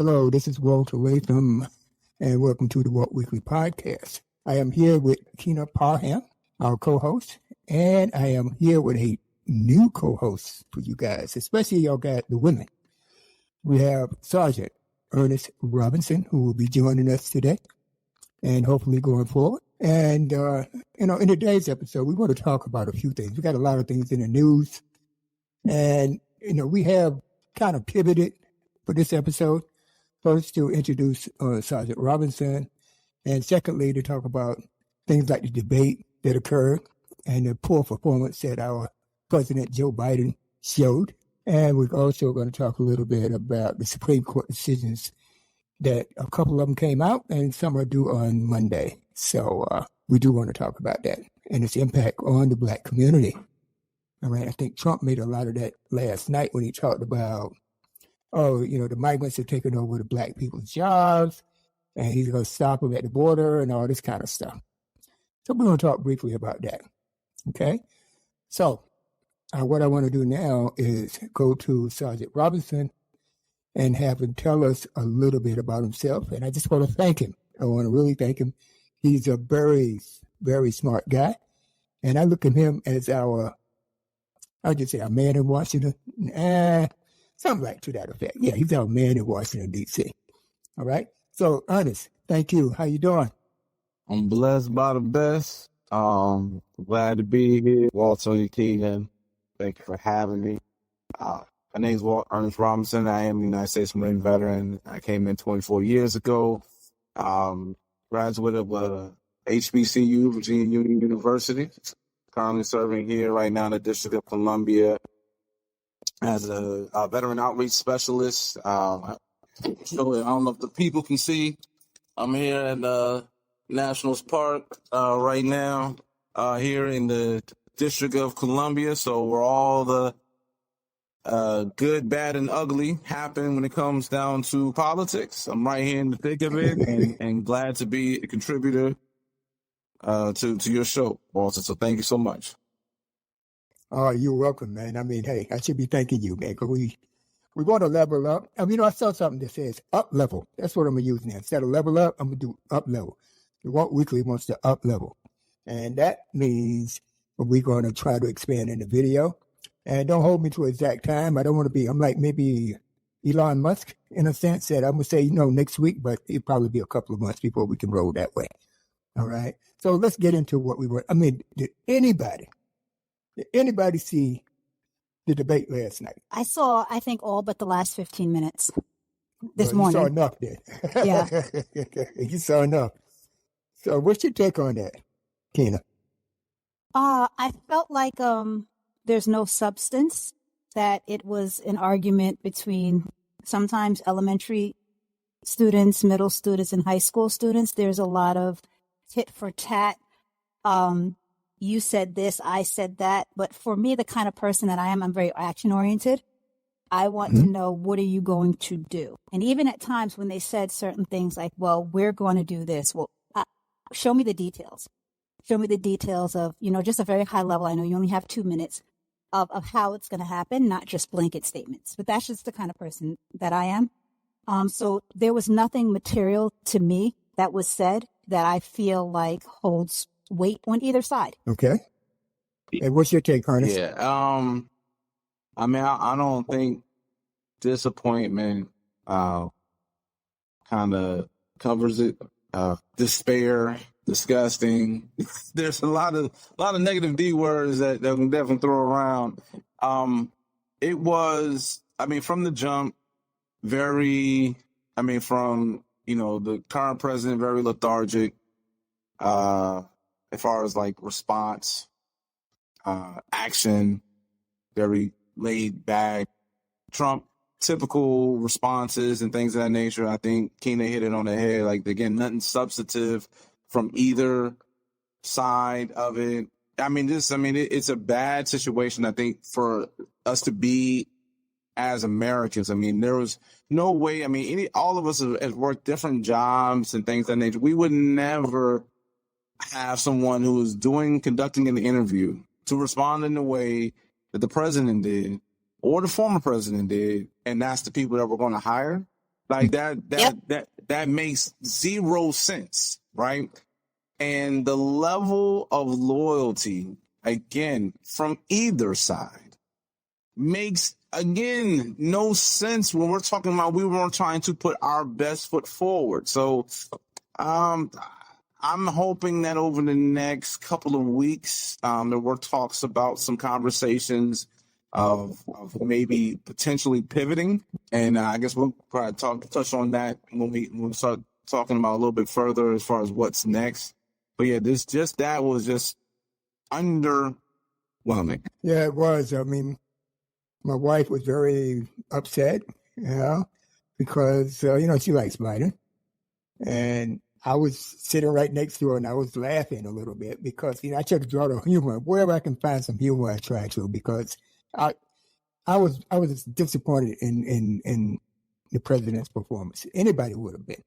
Hello, this is Walter Latham, and welcome to the Walt Weekly Podcast. I am here with Tina Parham, our co-host, and I am here with a new co-host for you guys, especially y'all got the women. We have Sergeant Ernest Robinson, who will be joining us today, and hopefully going forward. And, in today's episode, we want to talk about a few things. We got a lot of things in the news, and, we have kind of pivoted for this episode. First, to introduce Sergeant Robinson, and secondly, to talk about things like the debate that occurred and the poor performance that our President Joe Biden showed. And we're also going to talk a little bit about the Supreme Court decisions that a couple of them came out and some are due on Monday. So we do want to talk about that and its impact on the Black community. I mean, I think Trump made a lot of that last night when he talked about the migrants are taking over the Black people's jobs, and he's going to stop them at the border and all this kind of stuff. So we're going to talk briefly about that. Okay? So what I want to do now is go to Sergeant Robinson and have him tell us a little bit about himself. And I just want to thank him. I want to really thank him. He's a very, very smart guy. And I look at him as our man in Washington. Something like to that effect. Yeah, he's our man in Washington, D.C. All right? So, Ernest, thank you. How you doing? I'm blessed by the best. Glad to be here. Walt Weekly, thank you for having me. My name is Walt Ernest Robinson. I am a United States Marine veteran. I came in 24 years ago. Graduate of HBCU, Virginia Union University. Currently serving here right now in the District of Columbia as a veteran outreach specialist. I don't know if the people can see. I'm here at Nationals Park right now, here in the District of Columbia. So where all the good, bad, and ugly happen when it comes down to politics. I'm right here in the thick of it, and glad to be a contributor to your show, Walter. So thank you so much. Oh, you're welcome, man. I mean, hey, I should be thanking you, man, because we want to level up. I mean, I saw something that says up level. That's what I'm going to use now. Instead of level up, I'm going to do up level. The Walt Weekly wants to up level. And that means we're going to try to expand in the video. And don't hold me to an exact time. I don't want to be, I'm like maybe Elon Musk in a sense that I'm going to say, next week, but it'll probably be a couple of months before we can roll that way. All right. So let's get into what we were. I mean, did anybody see the debate last night? I saw, I think, all but the last 15 minutes this morning. You saw enough then. Yeah. You saw enough. So what's your take on that, Tina? I felt like there's no substance, that it was an argument between sometimes elementary students, middle students, and high school students. There's a lot of tit for tat. You said this, I said that. But for me, the kind of person that I am, I'm very action oriented. I want to know, what are you going to do? And even at times when they said certain things like, well, we're going to do this. Well, show me the details. Show me the details of, just a very high level. I know you only have 2 minutes of how it's going to happen, not just blanket statements. But that's just the kind of person that I am. So there was nothing material to me that was said that I feel like holds weight on either side. Okay. And what's your take, Ernest? Yeah. I mean, I don't think disappointment kind of covers it. Despair, disgusting. There's a lot of negative D words that we can definitely throw around. It was, from the jump, the current president, very lethargic. As far as like response, action, very laid back. Trump, typical responses and things of that nature. I think Keena hit it on the head. Like, again, nothing substantive from either side of it. It's a bad situation, I think, for us to be as Americans. There was no way. All of us have worked different jobs and things of that nature. We would never have someone who is conducting an interview to respond in the way that the president did or the former president did, and that's the people that we're going to hire. Like that makes zero sense, right? And the level of loyalty, again, from either side makes, again, no sense when we're talking about we weren't trying to put our best foot forward. So I'm hoping that over the next couple of weeks, there were talks about some conversations of maybe potentially pivoting. And I guess we'll probably touch on that when we start talking about a little bit further as far as what's next. But yeah, that was just underwhelming. Yeah, it was. I mean, my wife was very upset, because, she likes Biden. And I was sitting right next to her and I was laughing a little bit because, I try to draw the humor. Wherever I can find some humor, I try to, because I was disappointed in the president's performance. Anybody would have been.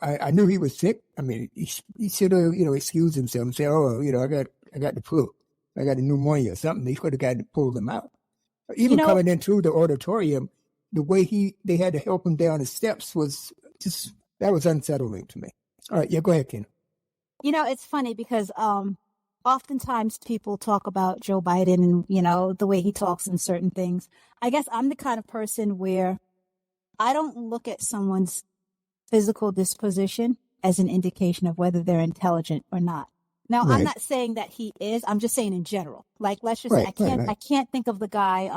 I knew he was sick. I mean, he should have, excused himself and said, "Oh, I got the flu, I got the pneumonia or something." He could have pulled him out. Even coming into the auditorium, the way they had to help him down the steps was that was unsettling to me. All right, yeah, go ahead, Ken. It's funny because oftentimes people talk about Joe Biden and, the way he talks and certain things. I guess I'm the kind of person where I don't look at someone's physical disposition as an indication of whether they're intelligent or not. Now, right. I'm not saying that he is. I'm just saying in general. Like, let's just say I can't think of the guy.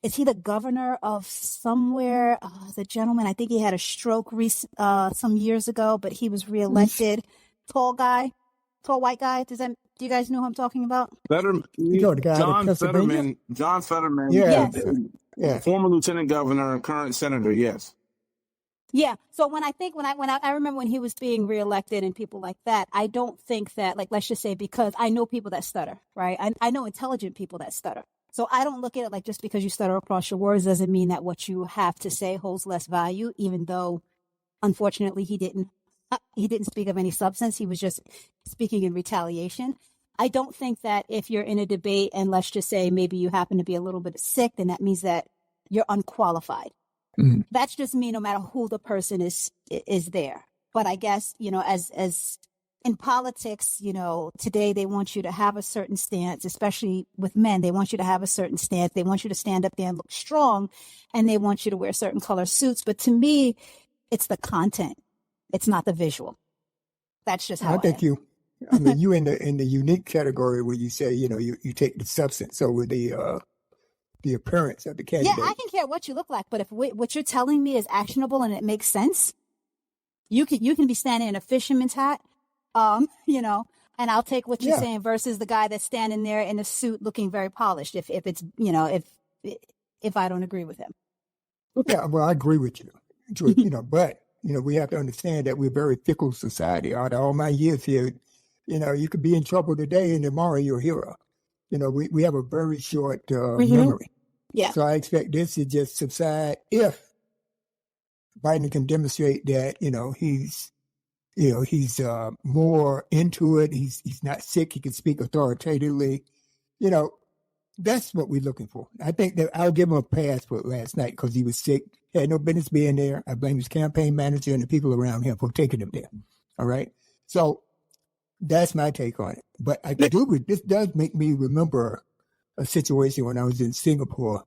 Is he the governor of somewhere? The gentleman, I think he had a stroke some years ago, but he was reelected. Tall white guy. Do you guys know who I'm talking about? John Fetterman. Yeah. Former lieutenant governor and current senator. Yes. Yeah. So when I remember when he was being reelected and people like that, I don't think that, like, let's just say, because I know people that stutter, right? I know intelligent people that stutter. So I don't look at it like just because you stutter across your words doesn't mean that what you have to say holds less value, even though, unfortunately, he didn't speak of any substance. He was just speaking in retaliation. I don't think that if you're in a debate and let's just say maybe you happen to be a little bit sick, then that means that you're unqualified. Mm-hmm. That's just me, no matter who the person is there. But I guess, as in politics, today they want you to have a certain stance, especially with men. They want you to have a certain stance. They want you to stand up there and look strong, and they want you to wear certain color suits. But to me, it's the content. It's not the visual. That's just how I think you in the unique category where you say, you take the substance over the appearance of the candidate. Yeah, I can care what you look like, but if what you're telling me is actionable and it makes sense, you can be standing in a fisherman's hat, and I'll take what you're saying versus the guy that's standing there in a suit looking very polished. If it's if I don't agree with him. Yeah, well, I agree with you. But we have to understand that we're a very fickle society. Out of all my years here, you could be in trouble today and tomorrow you're a hero. We have a very short memory. Yeah. So I expect this to just subside if Biden can demonstrate that, he's more into it. He's not sick. He can speak authoritatively. That's what we're looking for. I think that I'll give him a pass for last night because he was sick. He had no business being there. I blame his campaign manager and the people around him for taking him there. All right. So that's my take on it. But this does make me remember a situation when I was in Singapore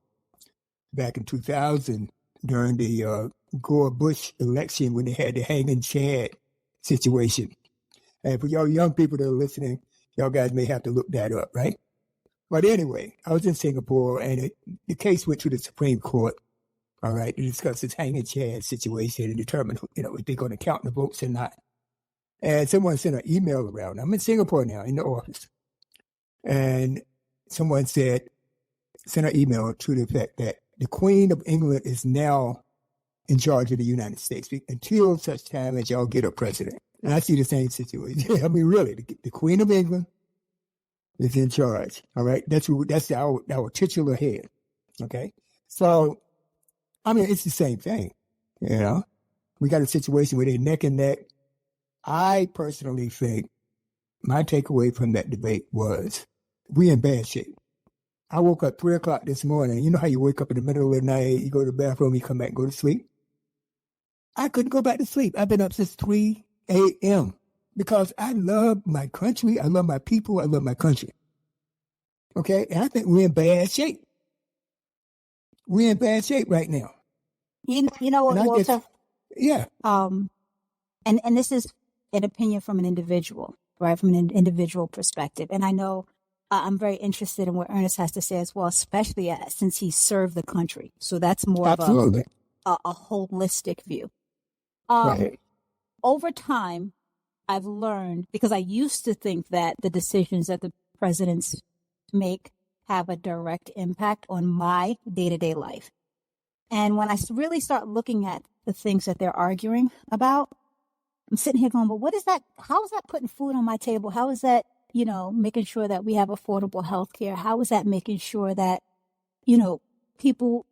back in 2000 during the Gore-Bush election when they had the hanging Chad situation. And for y'all young people that are listening, y'all guys may have to look that up, right? But anyway, I was in Singapore and the case went to the Supreme Court, all right, to discuss this hanging Chad situation and determine, if they're going to count the votes or not. And someone sent an email around. I'm in Singapore now in the office. And someone sent an email to the effect that the Queen of England is now in charge of the United States until such time as y'all get a president. And I see the same situation. I mean, really, the Queen of England is in charge. All right. That's our titular head. Okay. So, I mean, it's the same thing. We got a situation where they're neck and neck. I personally think my takeaway from that debate was we in bad shape. I woke up 3:00 this morning. You know how you wake up in the middle of the night, you go to the bathroom, you come back and go to sleep? I couldn't go back to sleep. I've been up since 3 a.m. because I love my country. I love my people. I love my country. Okay? And I think we're in bad shape. We're in bad shape right now. You know what, Walter? Yeah. And this is an opinion from an individual, right? From an individual perspective. And I know I'm very interested in what Ernest has to say as well, especially since he served the country. So that's more Absolutely. of a holistic view. Right. Over time, I've learned, because I used to think that the decisions that the presidents make have a direct impact on my day-to-day life. And when I really start looking at the things that they're arguing about, I'm sitting here going, but what is that? How is that putting food on my table? How is that, making sure that we have affordable health care? How is that making sure that, people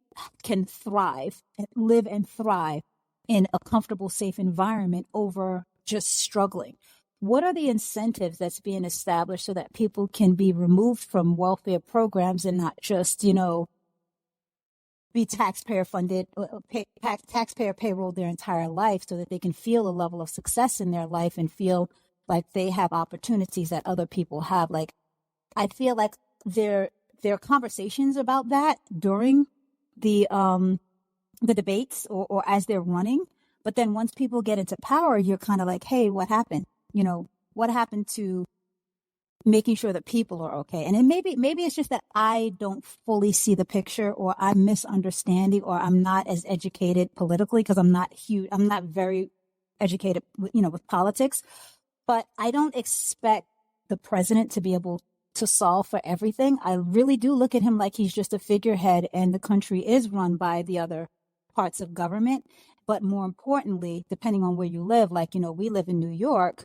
can thrive, live and thrive in a comfortable, safe environment over just struggling? What are the incentives that's being established so that people can be removed from welfare programs and not just, be taxpayer funded, taxpayer payroll their entire life, so that they can feel a level of success in their life and feel like they have opportunities that other people have? Like, I feel like there are conversations about that during the debates or as they're running. But then once people get into power, you're kind of like, hey, what happened? What happened to making sure that people are okay? And then maybe it's just that I don't fully see the picture, or I'm misunderstanding, or I'm not as educated politically, because I'm not very educated, with politics. But I don't expect the president to be able to solve for everything. I really do look at him like he's just a figurehead, and the country is run by the other parts of government. But more importantly, depending on where you live, like, we live in New York.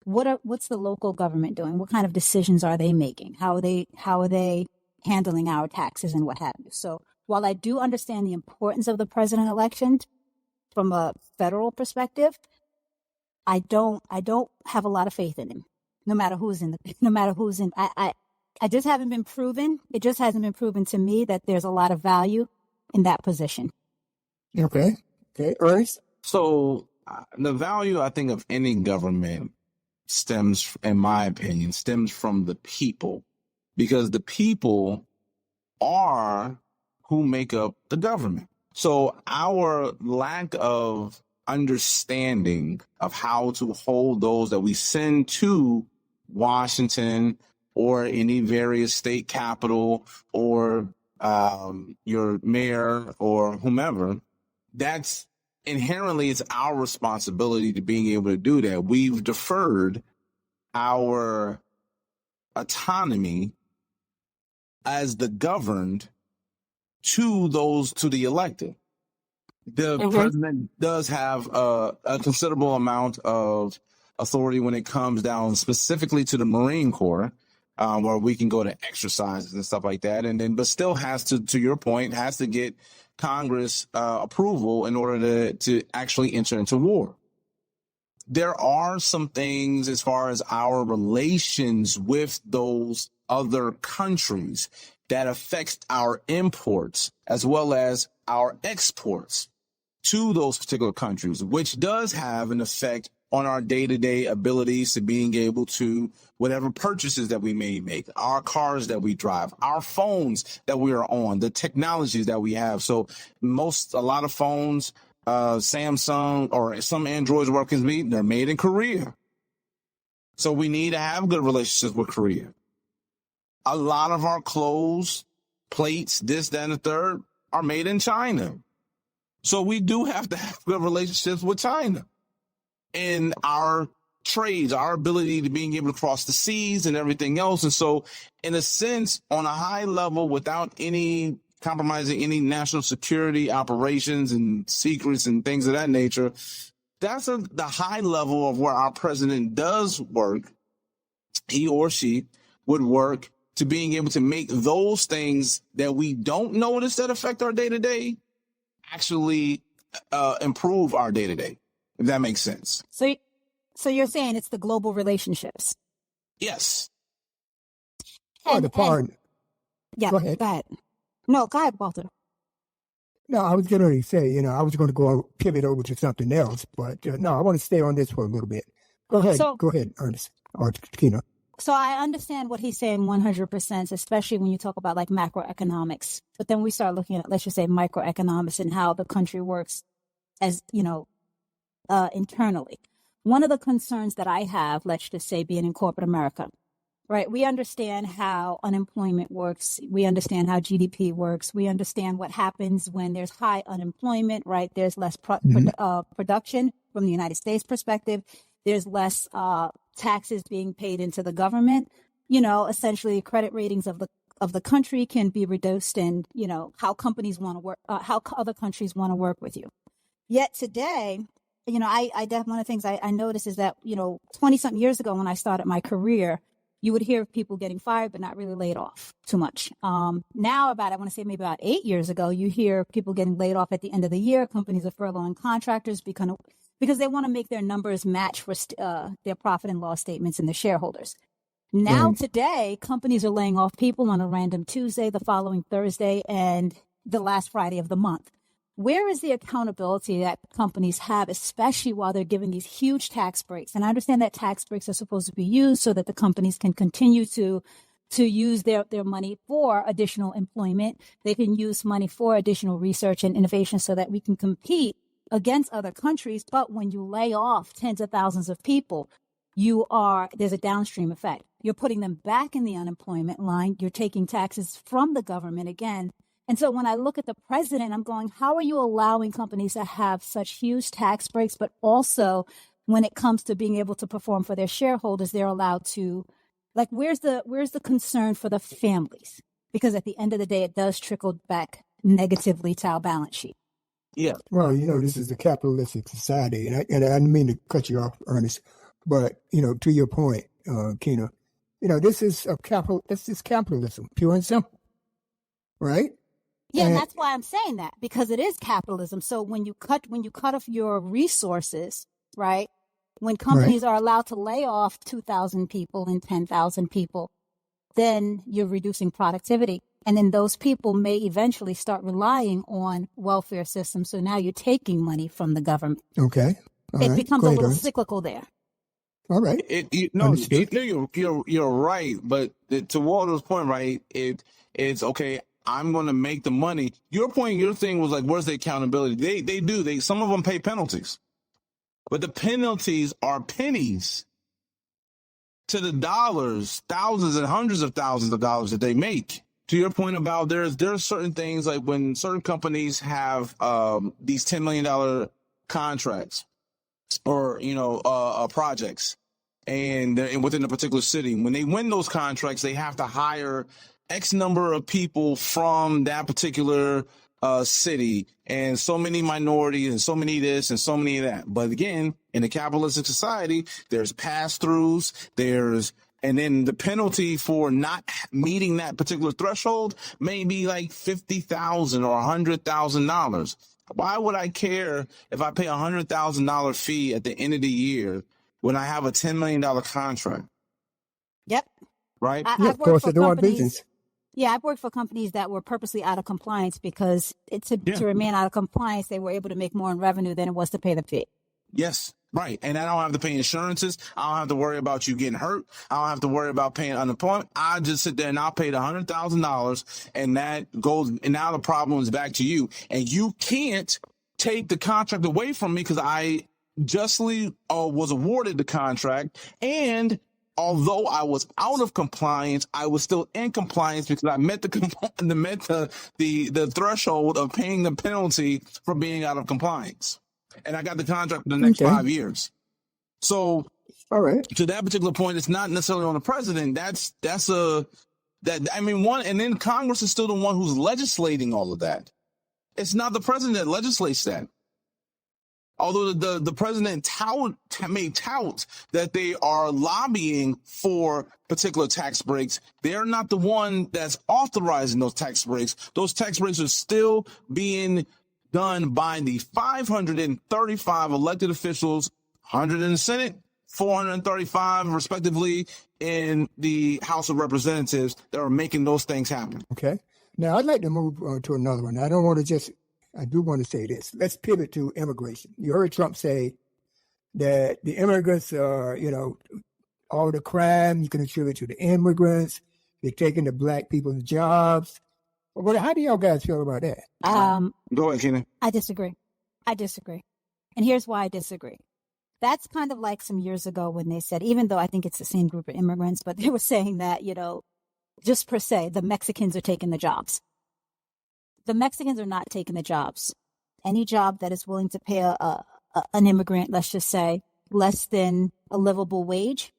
What's the local government doing? What kind of decisions are they making? How are they handling our taxes and what have you? So while I do understand the importance of the president election from a federal perspective, I don't have a lot of faith in him. No matter who's in, I just haven't been proven. It just hasn't been proven to me that there's a lot of value in that position. Okay. Ernest? So the value, I think, of any government stems, in my opinion, from the people, because the people are who make up the government. So our lack of understanding of how to hold those that we send to Washington or any various state capital or your mayor or whomever, that's inherently, it's our responsibility to being able to do that. We've deferred our autonomy as the governed to the elected. The president does have a considerable amount of authority when it comes down specifically to the Marine Corps, where we can go to exercises and stuff like that. But still has to your point, has to get Congress approval in order to actually enter into war. There are some things as far as our relations with those other countries that affects our imports as well as our exports to those particular countries, which does have an effect on our day-to-day abilities to being able to whatever purchases that we may make, our cars that we drive, our phones that we are on, the technologies that we have. So a lot of phones, Samsung or some Androids working, they're made in Korea. So we need to have good relationships with Korea. A lot of our clothes, plates, this, that, and the third are made in China. So we do have to have good relationships with China. And our trades, our ability to being able to cross the seas and everything else. And so, in a sense, on a high level, without any compromising any national security operations and secrets and things of that nature, that's the high level of where our president does work. He or she would work to being able to make those things that we don't notice that affect our day-to-day actually improve our day-to-day. If that makes sense. So you're saying it's the global relationships? Yes. Yeah, the part. Yeah, Go ahead. No, go ahead, Walter. No, I was going to say, I was going to go pivot over to something else, but no, I want to stay on this for a little bit. Go ahead, Ernest or Tina. So I understand what he's saying 100%, especially when you talk about like macroeconomics. But then we start looking at, let's just say, microeconomics and how the country works as, internally. One of the concerns that I have, let's just say, being in corporate America, right? We understand how unemployment works. We understand how GDP works. We understand what happens when there's high unemployment, right? There's less production from the United States perspective. There's less taxes being paid into the government. Essentially credit ratings of the country can be reduced, and how companies want to work, how other countries want to work with you. Yet today, one of the things I noticed is that 20-something years ago when I started my career, you would hear people getting fired but not really laid off too much. Now I want to say maybe about 8 years ago, you hear people getting laid off at the end of the year. Companies are furloughing contractors because they want to make their numbers match for their profit and loss statements and the shareholders. Now, Today, companies are laying off people on a random Tuesday, the following Thursday, and the last Friday of the month. Where is the accountability that companies have, especially while they're giving these huge tax breaks? And I understand that tax breaks are supposed to be used so that the companies can continue to use their money for additional employment. They can use money for additional research and innovation so that we can compete against other countries. But when you lay off tens of thousands of people, there's a downstream effect. You're putting them back in the unemployment line. You're taking taxes from the government again. And so when I look at the president, I'm going, how are you allowing companies to have such huge tax breaks, but also when it comes to being able to perform for their shareholders, they're allowed to, where's the concern for the families? Because at the end of the day, it does trickle back negatively to our balance sheet. Yeah. Well, this is a capitalistic society, and I didn't mean to cut you off, Ernest, but to your point, Kina, this is capitalism, pure and simple, right? Yeah, and that's why I'm saying that, because it is capitalism. So when you cut off your resources, right? When companies are allowed to lay off 2,000 people and 10,000 people, then you're reducing productivity. And then those people may eventually start relying on welfare systems. So now you're taking money from the government. Okay. It becomes a little cyclical there. All right. You're right. But to Walter's point, right, it's okay. I'm going to make the money. Your thing was like, where's the accountability? They do. Some of them pay penalties, but the penalties are pennies to the dollars, thousands and hundreds of thousands of dollars that they make. To your point about there's certain things like when certain companies have these $10 million contracts or, projects and within a particular city, when they win those contracts, they have to hire X number of people from that particular city and so many minorities and so many this and so many of that. But again, in a capitalistic society, there's pass-throughs, and then the penalty for not meeting that particular threshold may be like $50,000 or $100,000. Why would I care if I pay $100,000 fee at the end of the year when I have a $10 million contract? Yep. Right? Of course, they're doing business. Yeah, I've worked for companies that were purposely out of compliance because to remain out of compliance, they were able to make more in revenue than it was to pay the fee. Yes, right. And I don't have to pay insurances. I don't have to worry about you getting hurt. I don't have to worry about paying unemployment. I just sit there and I'll pay the $100,000 and that goes. And now the problem is back to you. And you can't take the contract away from me because I justly was awarded the contract. And although I was out of compliance, I was still in compliance because I met the threshold of paying the penalty for being out of compliance. And I got the contract for the next 5 years. So, all right. To that particular point, it's not necessarily on the president. And then Congress is still the one who's legislating all of that. It's not the president that legislates that. Although the president may tout that they are lobbying for particular tax breaks, they're not the one that's authorizing those tax breaks. Those tax breaks are still being done by the 535 elected officials, 100 in the Senate, 435 respectively in the House of Representatives that are making those things happen. Okay. Now, I'd like to move to another one. I don't want to just I do want to say this. Let's pivot to immigration. You heard Trump say that the immigrants are, all the crime you can attribute to the immigrants. They're taking the black people's jobs. Well, how do y'all guys feel about that? Go ahead, Keena. I disagree. And here's why I disagree. That's kind of like some years ago when they said, even though I think it's the same group of immigrants, but they were saying that, just per se, the Mexicans are taking the jobs. The Mexicans are not taking the jobs. Any job that is willing to pay an immigrant, let's just say, less than a livable wage,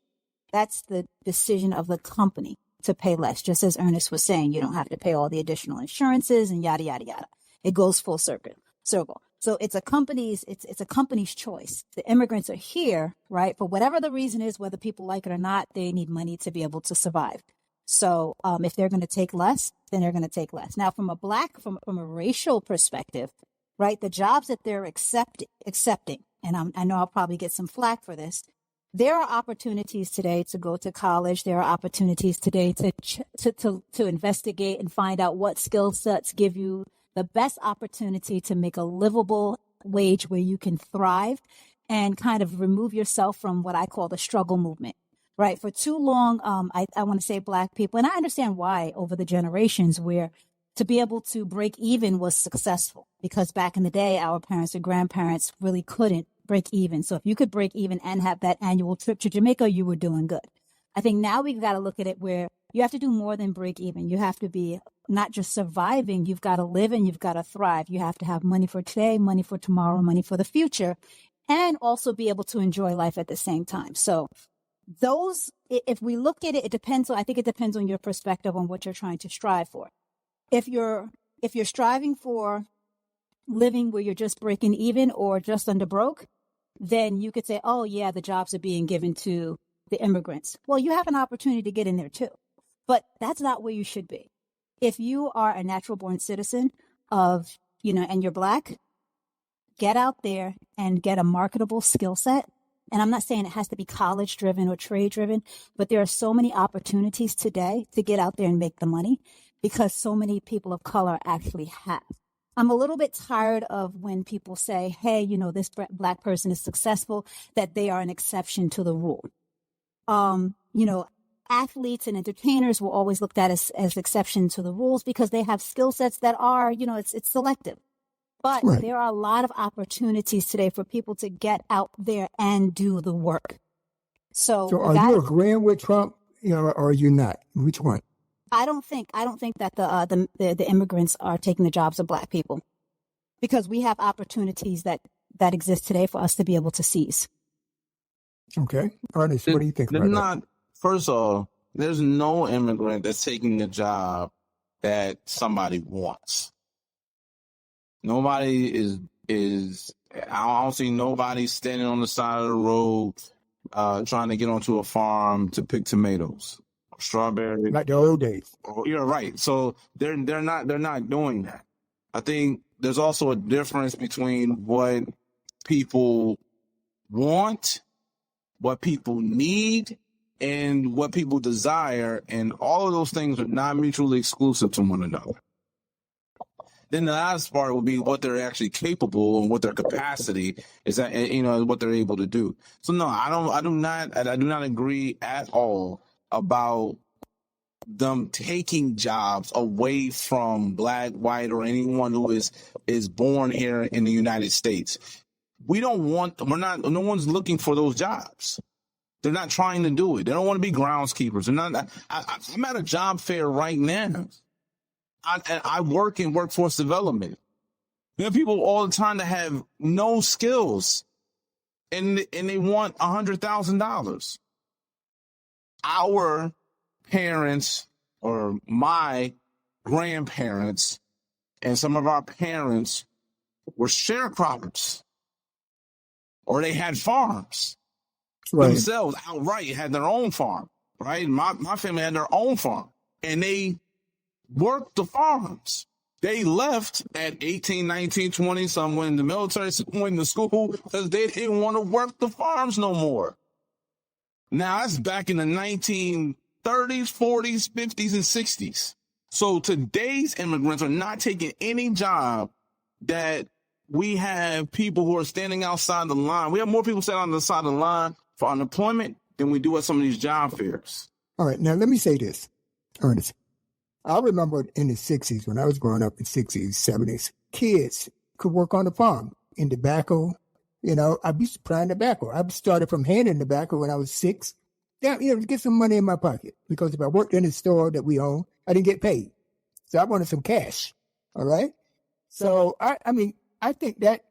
that's the decision of the company to pay less. Just as Ernest was saying, you don't have to pay all the additional insurances and yada, yada, yada. It goes full circle. So it's a company's choice. The immigrants are here, right? For whatever the reason is, whether people like it or not, they need money to be able to survive. So if they're going to take less, then they're going to take less. Now, from a racial perspective, right, the jobs that they're accepting, and I know I'll probably get some flack for this, there are opportunities today to go to college. There are opportunities today to investigate and find out what skill sets give you the best opportunity to make a livable wage where you can thrive and kind of remove yourself from what I call the struggle movement. Right. For too long, I want to say black people, and I understand why over the generations, where to be able to break even was successful, because back in the day, our parents or grandparents really couldn't break even. So if you could break even and have that annual trip to Jamaica, you were doing good. I think now we've got to look at it where you have to do more than break even. You have to be not just surviving. You've got to live and you've got to thrive. You have to have money for today, money for tomorrow, money for the future, and also be able to enjoy life at the same time. So those, if we look at it, I think it depends on your perspective on what you're trying to strive for. If you're striving for living where you're just breaking even or just under broke, then you could say, oh yeah, the jobs are being given to the immigrants. Well, you have an opportunity to get in there too, but that's not where you should be. If you are a natural born citizen of, and you're black, get out there and get a marketable skill set. And I'm not saying it has to be college driven or trade driven, but there are so many opportunities today to get out there and make the money because so many people of color actually have. I'm a little bit tired of when people say, hey, this black person is successful, that they are an exception to the rule. Athletes and entertainers were always looked at as exception to the rules because they have skill sets that are, it's selective. But Right. There are a lot of opportunities today for people to get out there and do the work. So are you agreeing with Trump, or are you not? Which one? I don't think that the immigrants are taking the jobs of black people, because we have opportunities that exist today for us to be able to seize. Okay. Ernest, what do you think about that? First of all, there's no immigrant that's taking the job that somebody wants. Nobody is I don't see nobody standing on the side of the road trying to get onto a farm to pick tomatoes, strawberries. Like the old days. You're right. So they're not doing that. I think there's also a difference between what people want, what people need, and what people desire, and all of those things are not mutually exclusive to one another. Then the last part will be what they're actually capable and what their capacity is, that, what they're able to do. So no, I do not agree at all about them taking jobs away from black, white, or anyone who is born here in the United States. No one's looking for those jobs. They're not trying to do it. They don't want to be groundskeepers. I'm at a job fair right now. I work in workforce development. There are people all the time that have no skills and they want $100,000. Our parents or my grandparents and some of our parents were sharecroppers, or they had farms. Right. Themselves outright had their own farm, right? My family had their own farm, and they worked the farms. They left at 18, 19, 20, some went in the military, some went in the school, because they didn't want to work the farms no more. Now, that's back in the 1930s, 40s, 50s, and 60s. So today's immigrants are not taking any job that we have people who are standing outside the line. We have more people standing on the side of the line for unemployment than we do at some of these job fairs. All right, now let me say this, Ernest. I remember in the 60s, when I was growing up in 60s, 70s, kids could work on the farm in tobacco. You know, I used to plant tobacco. I started from handing tobacco when I was 6. Yeah, to get some money in my pocket. Because if I worked in the store that we own, I didn't get paid. So I wanted some cash. All right? So, I think that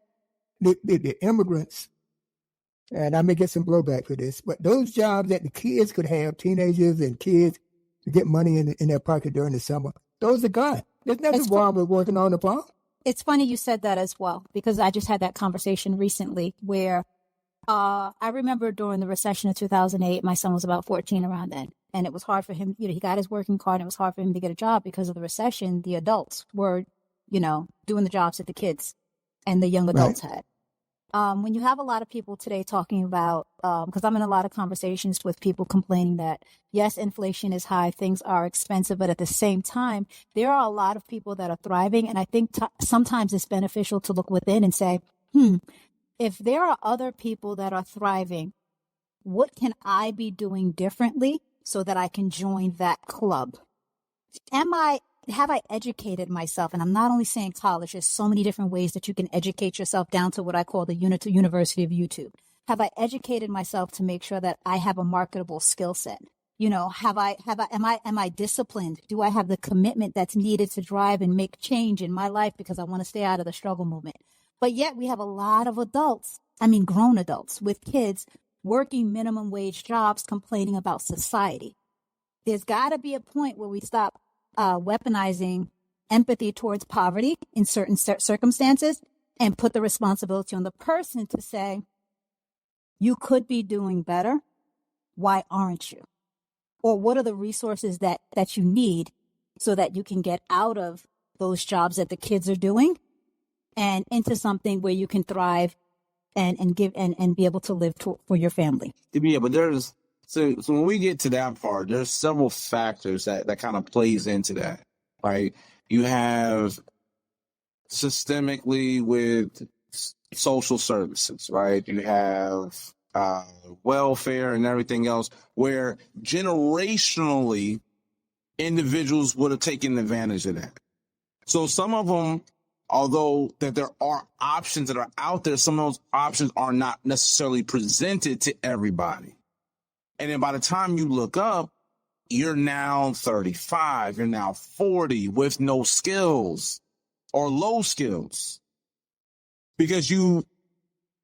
the immigrants, and I may get some blowback for this, but those jobs that the kids could have, teenagers and kids, to get money in their pocket during the summer, those are gone. There's nothing wrong with working on the farm. It's funny you said that as well, because I just had that conversation recently where I remember during the recession of 2008, my son was about 14 around then. And it was hard for him, he got his working card, and it was hard for him to get a job because of the recession. The adults were, doing the jobs that the kids and the young adults had. When you have a lot of people today talking about, because I'm in a lot of conversations with people complaining that, yes, inflation is high, things are expensive, but at the same time, there are a lot of people that are thriving. And I think sometimes it's beneficial to look within and say, if there are other people that are thriving, what can I be doing differently so that I can join that club? Have I educated myself? And I'm not only saying college, there's so many different ways that you can educate yourself, down to what I call the University of YouTube. Have I educated myself to make sure that I have a marketable skill set? Am I disciplined? Do I have the commitment that's needed to drive and make change in my life because I want to stay out of the struggle movement? But yet we have a lot of grown adults with kids working minimum wage jobs, complaining about society. There's got to be a point where we stop weaponizing empathy towards poverty in certain circumstances and put the responsibility on the person to say, you could be doing better. Why aren't you? Or what are the resources that you need so that you can get out of those jobs that the kids are doing and into something where you can thrive and give and be able to live for your family? Yeah, but So when we get to that part, there's several factors that kind of plays into that, right? You have systemically with social services, right? You have welfare and everything else, where generationally individuals would have taken advantage of that. So some of them, although that there are options that are out there, some of those options are not necessarily presented to everybody. And then by the time you look up, you're now 35, you're now 40 with no skills or low skills because you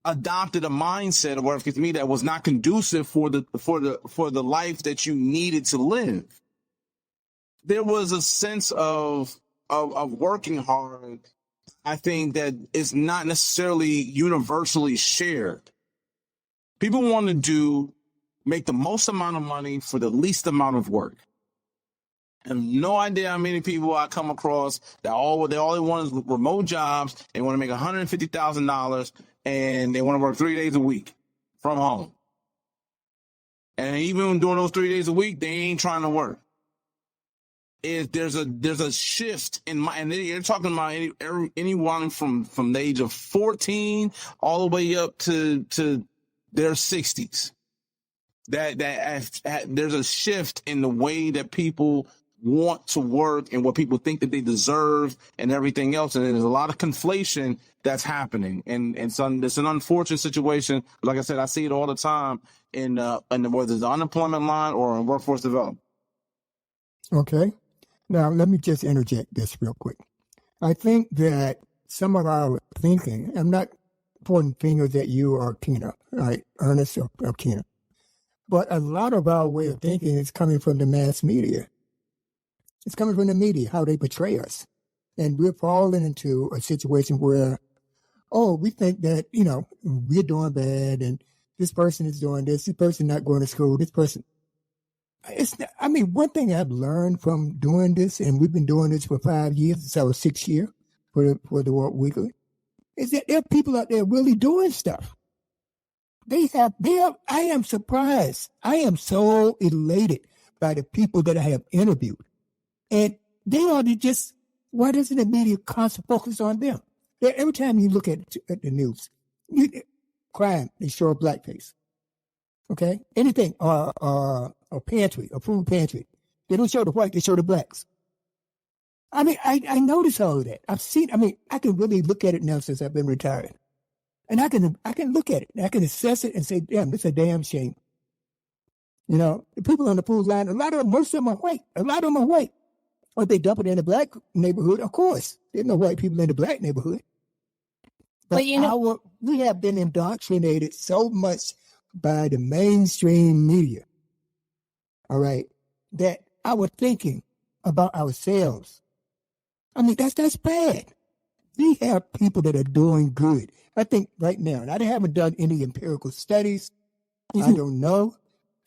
adopted a mindset or whatever it to me that was not conducive for the life that you needed to live. There was a sense of working hard, I think, that is not necessarily universally shared. People want to make the most amount of money for the least amount of work. And no idea how many people I come across that all they want is remote jobs. They want to make $150,000 and they want to work 3 days a week from home. And even during those 3 days a week, they ain't trying to work. There's a shift in and they're talking about anyone from the age of 14 all the way up to their 60s. That there's a shift in the way that people want to work and what people think that they deserve and everything else. And there's a lot of conflation that's happening. And so it's an unfortunate situation. Like I said, I see it all the time in whether it's the unemployment line or in workforce development. Okay. Now, let me just interject this real quick. I think that some of our thinking, I'm not pointing fingers at you or Tina, right? Ernest or Tina. But a lot of our way of thinking is coming from the mass media. It's coming from the media, how they portray us. And we're falling into a situation where, we think that, we're doing bad and this person is doing this person not going to school, this person. One thing I've learned from doing this, and we've been doing this for 5 years, it's our 6th year for the Walt Weekly, is that there are people out there really doing stuff. I am surprised. I am so elated by the people that I have interviewed. And they ought to why doesn't the media constantly focus on them? Every time you look at the news, crime, they show a black face. Okay? Anything, a pantry, a food pantry. They don't show the white, they show the blacks. I mean, I notice all of that. I can really look at it now since I've been retired. And I can look at it, and I can assess it and say, damn, this is a damn shame. You know, the people on the food line, most of them are white. A lot of them are white. Or they dump it in the black neighborhood, of course. There's no white people in the black neighborhood. But we have been indoctrinated so much by the mainstream media, all right, that our thinking about ourselves, I mean, that's bad. We have people that are doing good. I think right now, and I haven't done any empirical studies. I don't know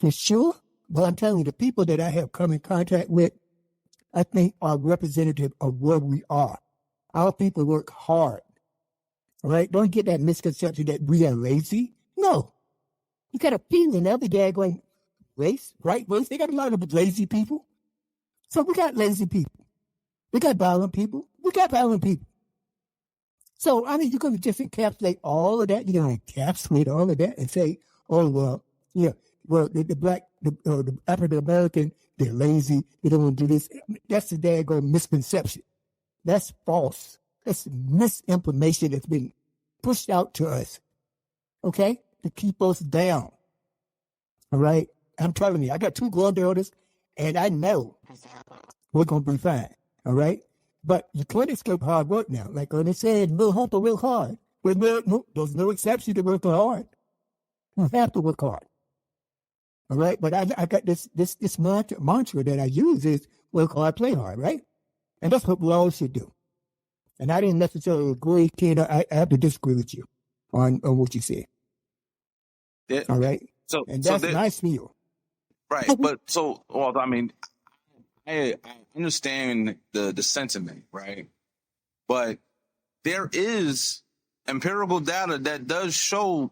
for sure, but I'm telling you, the people that I have come in contact with, I think are representative of where we are. Our people work hard. All right? Don't get that misconception that we are lazy. No. You got a feeling every day going, race, right? Race. They got a lot of lazy people. So we got lazy people. We got violent people. We got violent people. So, I mean, you're going to just encapsulate all of that. You're going to encapsulate all of that and say, oh, well, yeah, well, the African American, they're lazy. They don't want to do this. That's a daggone misconception. That's false. That's misinformation that's been pushed out to us, okay, to keep us down. All right? I'm telling you, I got 2 grown daughters, and I know we're going to be fine, all right? But the clinics go hard work now. Like when they said, we'll have to work hard. There's no exception to working hard. You have to work hard. All right? But I got this mantra that I use is work hard, play hard, right? And that's what we all should do. And I didn't necessarily agree, Ken. I have to disagree with you on what you said. Yeah. All right? And that's nice feel. Right. But well, I mean, I understand the sentiment, right? But there is empirical data that does show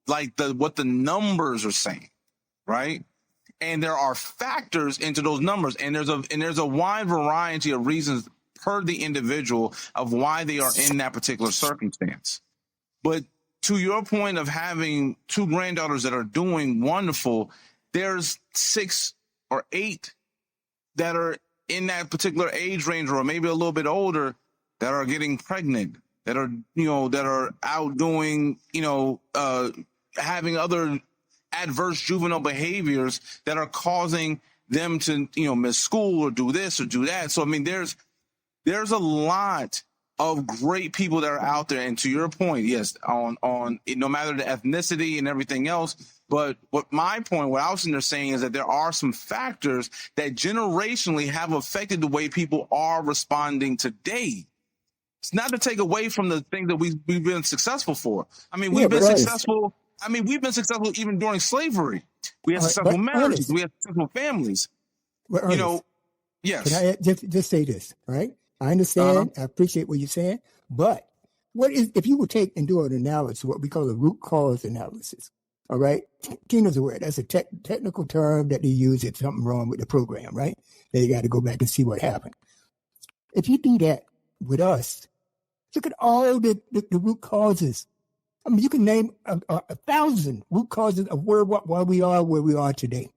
like what the numbers are saying, right? And there are factors into those numbers, and there's a wide variety of reasons per the individual of why they are in that particular circumstance. But to your point of having 2 granddaughters that are doing wonderful, there's 6 or 8 that are in that particular age range or maybe a little bit older that are getting pregnant, that are out doing, having other adverse juvenile behaviors that are causing them to, miss school or do this or do that. So, I mean, there's a lot of great people that are out there. And to your point, yes, on no matter the ethnicity and everything else. But what I was in there saying is that there are some factors that generationally have affected the way people are responding today. It's not to take away from the thing that we've been successful for. I mean, we've been successful. I mean, we've been successful even during slavery. We had successful marriages. We had successful families. Yes. Can I just say this, all right? I understand. I appreciate what you're saying. But if you would take and do an analysis, what we call a root cause analysis, all right? Tina's aware. That's a technical term that they use if something wrong with the program, right? They got to go back and see what happened. If you do that with us, look at all the root causes. I mean, you can name 1,000 root causes of why we are where we are today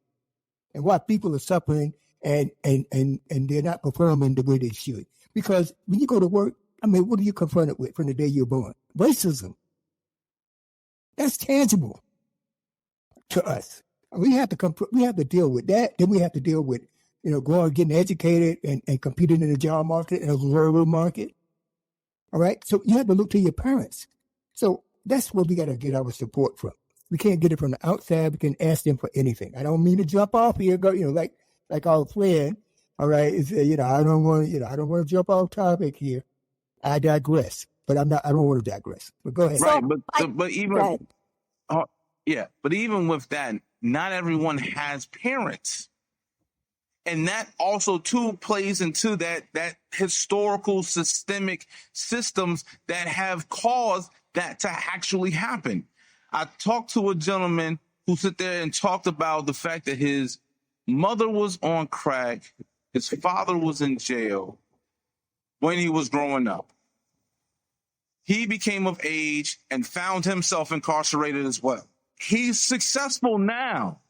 and why people are suffering and they're not performing the way they should. Because when you go to work, I mean, what are you confronted with from the day you're born? Racism. That's tangible to us. We have to deal with that. Then we have to deal with, going, getting educated and competing in the job market and the rural market. All right. So you have to look to your parents. So that's where we got to get our support from. We can't get it from the outside. We can ask them for anything. I don't mean to jump off here, go, like our friend. All right. Is, I don't want to jump off topic here. I digress, but I don't want to digress, but go ahead. Right. But even with that, not everyone has parents. And that also, too, plays into that historical systemic systems that have caused that to actually happen. I talked to a gentleman who sat there and talked about the fact that his mother was on crack, his father was in jail when he was growing up. he became of age and found himself incarcerated as well. He's successful now,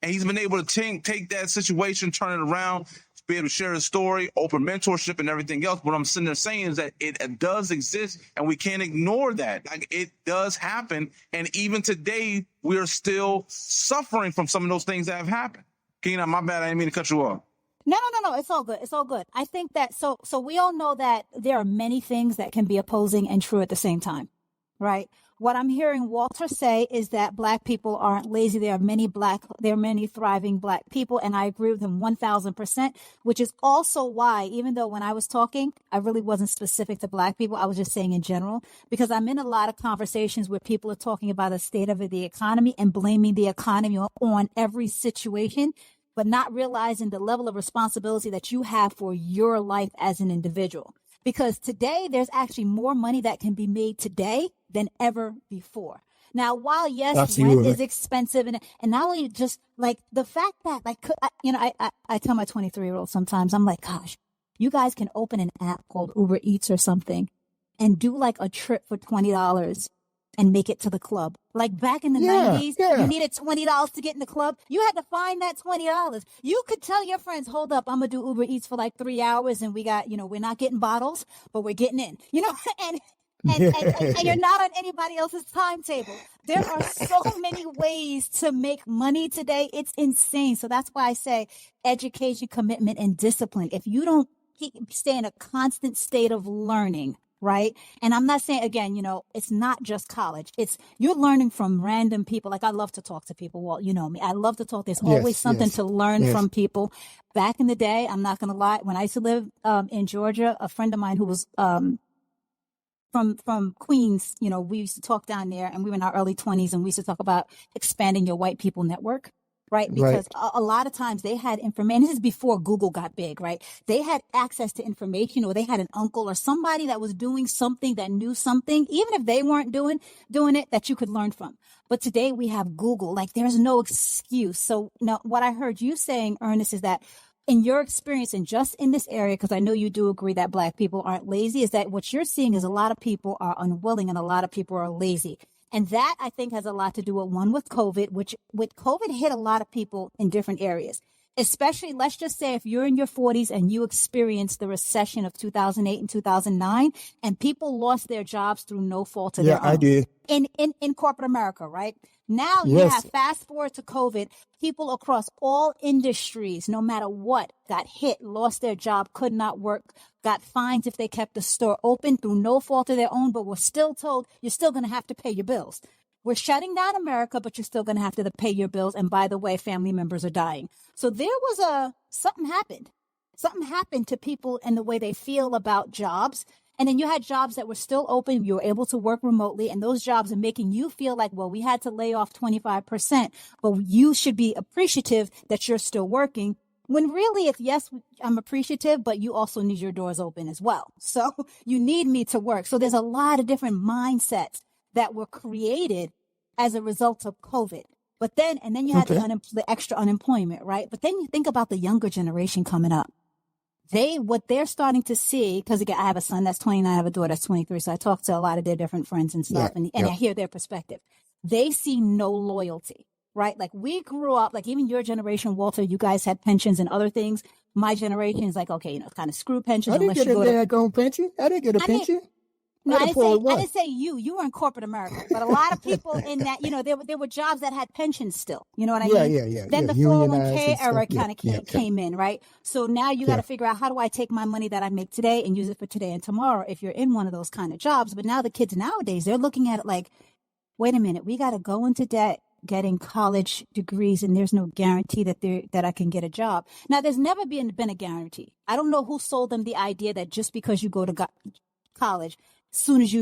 and he's been able to take that situation, turn it around, be able to share his story, open mentorship and everything else. What I'm sitting there saying is that it does exist, and we can't ignore that. Like, it does happen, and even today, we're still suffering from some of those things that have happened. Keenan, my bad, I didn't mean to cut you off. No. It's all good. It's all good. I think that so we all know that there are many things that can be opposing and true at the same time, right? What I'm hearing Walter say is that Black people aren't lazy. There are many thriving Black people, and I agree with him 1,000%. Which is also why, even though when I was talking, I really wasn't specific to Black people, I was just saying in general, because I'm in a lot of conversations where people are talking about the state of the economy and blaming the economy on every situation, but not realizing the level of responsibility that you have for your life as an individual. Because today, there's actually more money that can be made today than ever before. Now, while, yes, Absolutely. rent is expensive, and not only just like the fact that, like, I tell my 23-year-old sometimes, I'm like, gosh, you guys can open an app called Uber Eats or something and do like a trip for $20 and make it to the club. Like back in the 90s, you needed $20 to get in the club. You had to find that $20. You could tell your friends, hold up, I'm going to do Uber Eats for like 3 hours, and we got, we're not getting bottles, but we're getting in, and you're not on anybody else's timetable. There are so many ways to make money today. It's insane. So that's why I say education, commitment, and discipline. If you don't stay in a constant state of learning, right? And I'm not saying, again, it's not just college. It's you're learning from random people. Like, I love to talk to people. Well, you know me. I love to talk. There's always something to learn from people. Back in the day, I'm not going to lie, when I used to live in Georgia, a friend of mine who was from Queens, we used to talk down there, and we were in our early 20s, and we used to talk about expanding your white people network. Right. Because a lot of times they had information. This is before Google got big. Right. They had access to information, or they had an uncle or somebody that was doing something, that knew something, even if they weren't doing it, that you could learn from. But today we have Google. Like, there's no excuse. So now what I heard you saying, Ernest, is that in your experience, and just in this area, because I know you do agree that Black people aren't lazy, is that what you're seeing is a lot of people are unwilling and a lot of people are lazy. And that, I think, has a lot to do with COVID, which with COVID hit a lot of people in different areas, especially, let's just say, if you're in your 40s and you experienced the recession of 2008 and 2009, and people lost their jobs through no fault of their own. Yeah, I did. In corporate America, right? Now you have, fast forward to COVID, people across all industries, no matter what, got hit, lost their job, could not work, got fines if they kept the store open through no fault of their own, but were still told you're still going to have to pay your bills. We're shutting down America, but you're still going to have to pay your bills. And by the way, family members are dying. So there was something happened. Something happened to people and the way they feel about jobs. And then you had jobs that were still open. You were able to work remotely, and those jobs are making you feel like, well, we had to lay off 25%, but you should be appreciative that you're still working. When really, if yes, I'm appreciative, but you also need your doors open as well. So you need me to work. So there's a lot of different mindsets that were created as a result of COVID. But then, and then you had the extra unemployment, right? But then you think about the younger generation coming up. What they're starting to see, because again, I have a son that's 29, I have a daughter that's 23, so I talk to a lot of their different friends and stuff, and I hear their perspective. They see no loyalty, right? Like, we grew up, like, even your generation, Walter, you guys had pensions and other things. My generation is like, okay, kind of screw pensions. I didn't get a daggone pension. I didn't get a pension. No, I didn't say you. You were in corporate America, but a lot of people in that, there were jobs that had pensions still. You know what I mean? Yeah. Then the 401k era kind of came in, right? So now you got to figure out, how do I take my money that I make today and use it for today and tomorrow, if you're in one of those kind of jobs. But now the kids nowadays, they're looking at it like, wait a minute, we got to go into debt getting college degrees, and there's no guarantee that I can get a job. Now, there's never been a guarantee. I don't know who sold them the idea that just because you go to college, soon as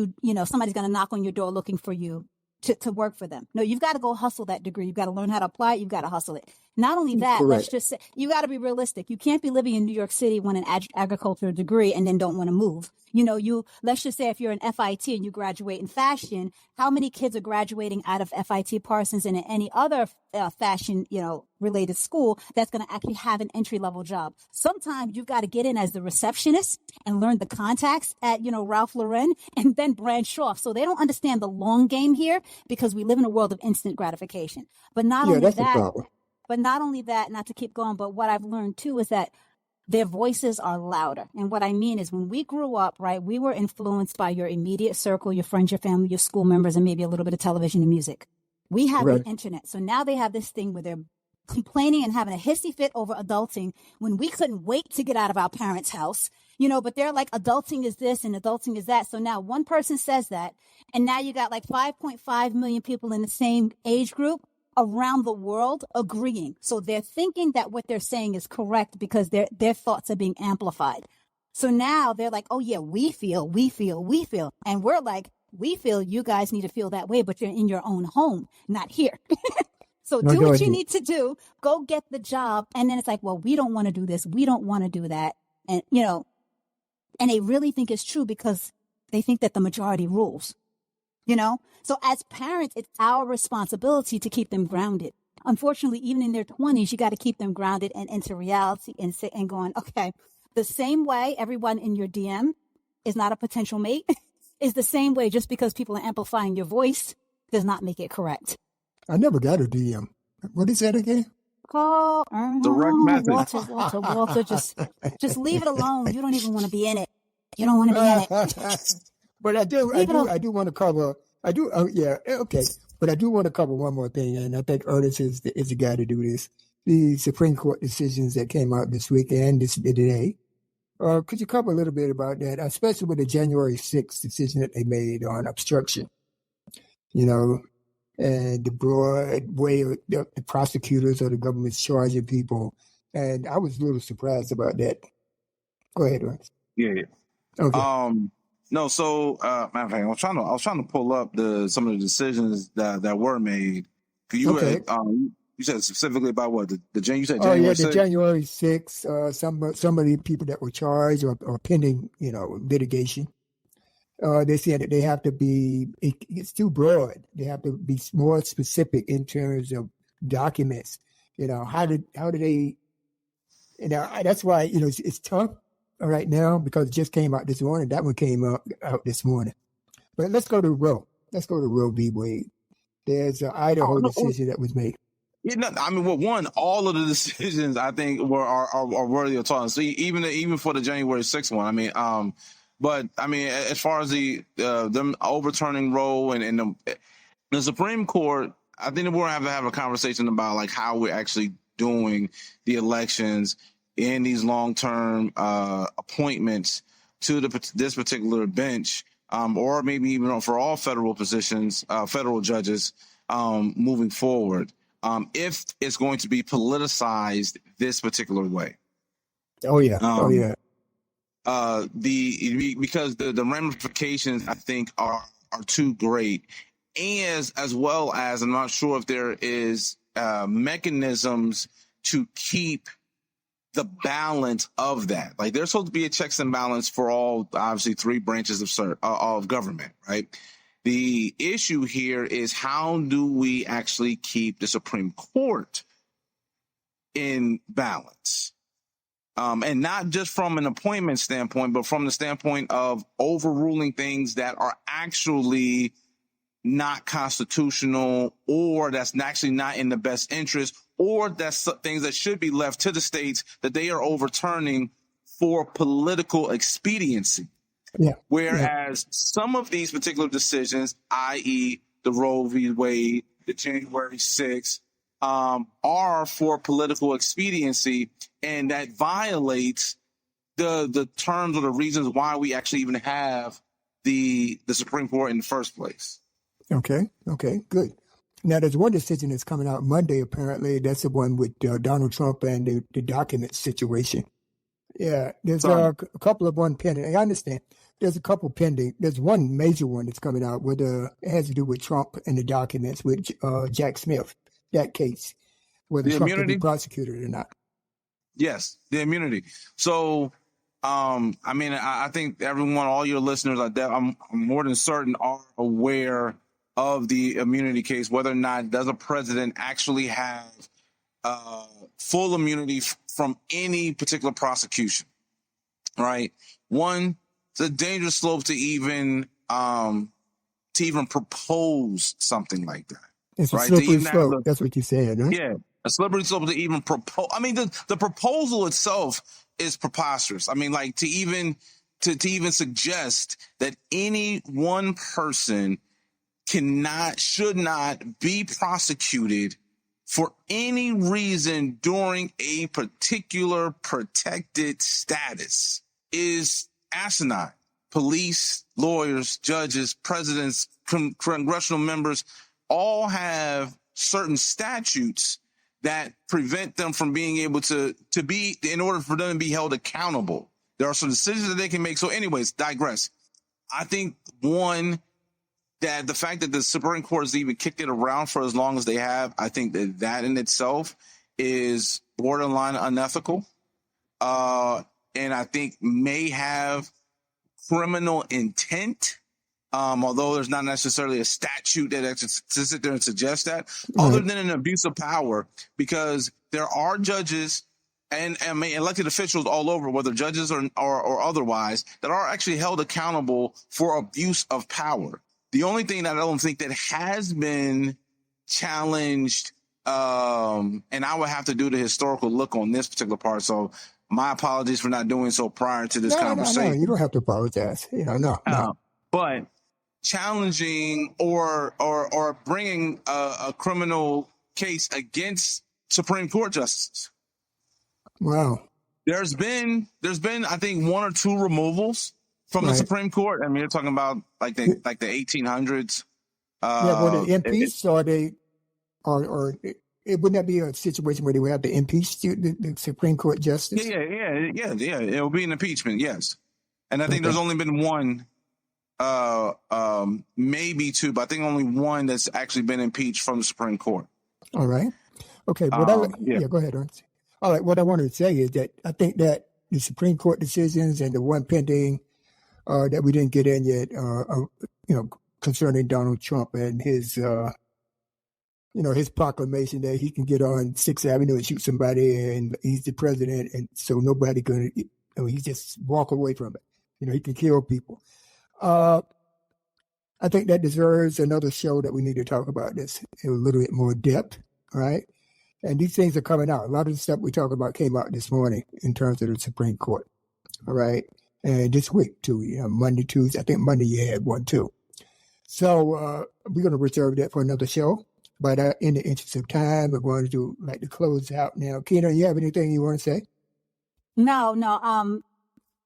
somebody's going to knock on your door looking for you to work for them. No, you've got to go hustle that degree. You've got to learn how to apply it. You've got to hustle it. Not only that, let's just say, you got to be realistic. You can't be living in New York City with an agriculture degree and then don't want to move. Let's just say if you're an FIT and you graduate in fashion, how many kids are graduating out of FIT Parsons and any other fashion, related school that's going to actually have an entry level job. Sometimes you've got to get in as the receptionist and learn the contacts at, Ralph Lauren and then branch off. So they don't understand the long game here because we live in a world of instant gratification. But not only that's the that, problem. but not only that, not to keep going, but what I've learned too is that their voices are louder. And what I mean is when we grew up, right, we were influenced by your immediate circle, your friends, your family, your school members, and maybe a little bit of television and music. We have the internet. So now they have this thing where they're complaining and having a hissy fit over adulting when we couldn't wait to get out of our parents' house, but they're like, adulting is this and adulting is that. So now one person says that, and now you got like 5.5 million people in the same age group around the world agreeing. So they're thinking that what they're saying is correct because their thoughts are being amplified. So now they're like, oh yeah, we feel. And we're like, we feel you guys need to feel that way, but you're in your own home, not here. So do what you need to do. Go get the job. And then it's like, well, we don't want to do this. We don't want to do that. And, and they really think it's true because they think that the majority rules, So as parents, it's our responsibility to keep them grounded. Unfortunately, even in their 20s, you got to keep them grounded and into reality and sit and going, okay, the same way everyone in your DM is not a potential mate is the same way just because people are amplifying your voice does not make it correct. I never got a DM. What is that again? Call direct message. Walter, just leave it alone. You don't even want to be in it. You don't want to be in it. But I do want to cover. Okay. But I do want to cover one more thing, and I think Ernest is the guy to do this. The Supreme Court decisions that came out this week and today. Could you cover a little bit about that, especially with the January 6th decision that they made on obstruction? And the broad way the prosecutors or the government's charging people. And I was a little surprised about that. Go ahead, Ernest. Yeah. Okay. No, so matter of fact, I was trying to pull up some of the decisions that were made. You said specifically about what you said January 6th? The January 6th. Some of the people that were charged or pending, litigation. They said that they have to be. It's too broad. They have to be more specific in terms of documents. How do they? That's why it's tough right now because it just came out this morning. That one came out this morning. But let's go to Roe. Let's go to Roe v. Wade. There's an Idaho decision that was made. All of the decisions I think are worthy of talking. So even for the January 6th one, but as far as them overturning Roe and the Supreme Court, I think we're going to have a conversation about like how we're actually doing the elections in these long-term appointments to this particular bench, or maybe even for all federal positions, federal judges moving forward. If it's going to be politicized this particular way. Oh yeah. Because the ramifications I think are too great, as well as I'm not sure if there is mechanisms to keep the balance of that. Like there's supposed to be a checks and balance for all obviously three branches of government, right? The issue here is how do we actually keep the Supreme Court in balance? And not just from an appointment standpoint, but from the standpoint of overruling things that are actually not constitutional, or that's actually not in the best interest, or that's things that should be left to the states that they are overturning for political expediency. Yeah. Whereas some of these particular decisions, i.e. the Roe v. Wade, the January 6th, are for political expediency, and that violates the terms or the reasons why we actually even have the Supreme Court in the first place. Okay, good. Now, there's one decision that's coming out Monday, apparently. That's the one with Donald Trump and the document situation. Yeah, there's a couple of one pending. I understand. There's a couple pending. There's one major one that's coming out with it has to do with Trump and the documents with Jack Smith, that case, whether Trump can be prosecuted or not. Yes, the immunity. So, I think everyone, all your listeners, I'm more than certain are aware of the immunity case, whether or not does a president actually have full immunity from any particular prosecution, right? One, it's a dangerous slope to even propose something like that. It's a right? slippery slope. That's what you said, right? Yeah, a slippery slope to even propose. I mean, the proposal itself is preposterous. I mean, like to even suggest that any one person should not be prosecuted for any reason during a particular protected status is asinine. Police, lawyers, judges, presidents, congressional members all have certain statutes that prevent them from being able to be, in order for them to be held accountable. There are some decisions that they can make. So anyways, digress. I think that the fact that the Supreme Court has even kicked it around for as long as they have, I think that in itself is borderline unethical. And I think may have criminal intent. Although there's not necessarily a statute that actually to sit there and suggest that, other than an abuse of power, because there are judges and elected officials all over, whether judges or otherwise, that are actually held accountable for abuse of power. The only thing that I don't think that has been challenged, and I would have to do the historical look on this particular part. So my apologies for not doing so prior to this conversation. No, you don't have to apologize. No. But challenging or bringing a criminal case against Supreme Court justices. Wow. There's been I think one or two removals from the Supreme Court. I mean, you're talking about like the 1800s. Were they impeached or it wouldn't that be a situation where they would have to impeach the Supreme Court justice? Yeah. It will be an impeachment, yes. And I think there's only been one. Maybe two, but I think only one that's actually been impeached from the Supreme Court. All right. Okay. Go ahead, Ernest. All right. What I wanted to say is that I think that the Supreme Court decisions and the one pending that we didn't get in yet, concerning Donald Trump and his, his proclamation that he can get on 6th Avenue and shoot somebody and he's the president, and so nobody can. He just walk away from it. He can kill people. I think that deserves another show that we need to talk about this in a little bit more depth, right? And these things are coming out. A lot of the stuff we talk about came out this morning in terms of the Supreme Court, all right? And this week, too, Monday, Tuesday. I think Monday you had one, too. So we're going to reserve that for another show. But in the interest of time, we're going to like to close out now. Keena, you have anything you want to say? No.